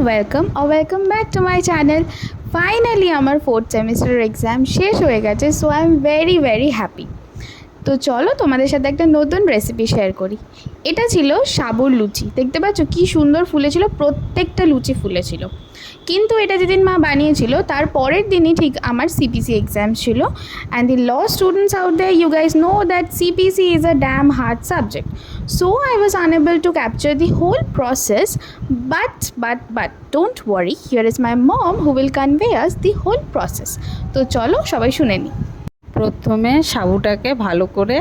Welcome back to my channel. Finally আমার 4th সেমিস্টারের exam শেষ হয়ে গেছে, so I am very happy. তো চলো তোমাদের সাথে একটা নতুন রেসিপি শেয়ার করি। এটা ছিল সাবুর লুচি। দেখতে পাচ্ছ কী সুন্দর ফুলেছিল, প্রত্যেকটা লুচি ফুলেছিল। কিন্তু এটা যেদিন মা বানিয়েছিল তার পরের দিনই ঠিক আমার সিপিসি এক্সাম ছিল। And the law students out there, you guys know that CPC is a damn hard subject, so I was unable to capture the whole process, but don't worry, here is my mom who will convey us the whole process. তো চলো সবাই শুনে নিই। প্রথমে সাবুটাকে ভালো করে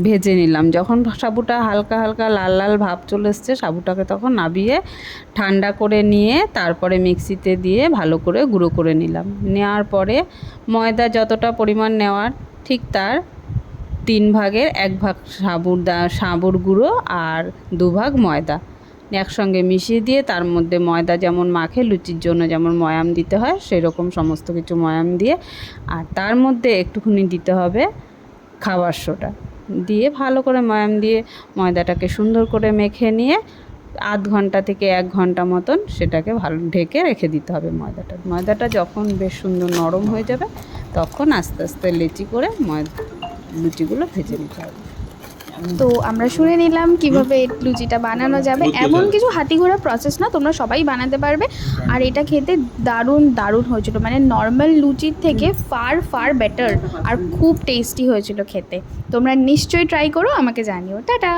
ভেজে নিলাম। যখন সাবুটা হালকা হালকা লাল লাল ভাব চলে এসছে, সাবুটাকে তখন নাবিয়ে ঠান্ডা করে নিয়ে তারপরে মিক্সিতে দিয়ে ভালো করে গুঁড়ো করে নিলাম। নেওয়ার পরে ময়দা যতটা পরিমাণ নেওয়ার ঠিক তার 3 ভাগের 1 ভাগ সাবুর গুঁড়ো আর 2 ভাগ ময়দা একসঙ্গে মিশিয়ে দিয়ে তার মধ্যে ময়দা যেমন মাখে লুচির জন্য যেমন ময়াম দিতে হয় সেই রকম সমস্ত কিছু ময়াম দিয়ে, আর তার মধ্যে একটুখানি দিতে হবে খাবার সোডা দিয়ে ভালো করে ময়াম দিয়ে ময়দাটাকে সুন্দর করে মেখে নিয়ে আধ ঘন্টা থেকে 1 ঘন্টা মতন সেটাকে ভালো ঢেকে রেখে দিতে হবে। ময়দাটা যখন বেশ সুন্দর নরম হয়ে যাবে তখন আস্তে আস্তে লেচি করে লুচিগুলো ভেজে নিতে হবে। তো আমরা শুনে নিলাম কিভাবে লুচিটা বানানো যাবে। এমন কিছু হাতি ঘোড়া প্রসেস না, তোমরা সবাই বানাতে পারবে। আর এটা খেতে দারুণ হয়েছিল, মানে নর্মাল লুচির থেকে ফার বেটার আর খুব টেস্টি হয়েছিল খেতে। তোমরা নিশ্চয়ই ট্রাই করো, আমাকে জানিও। টাটা।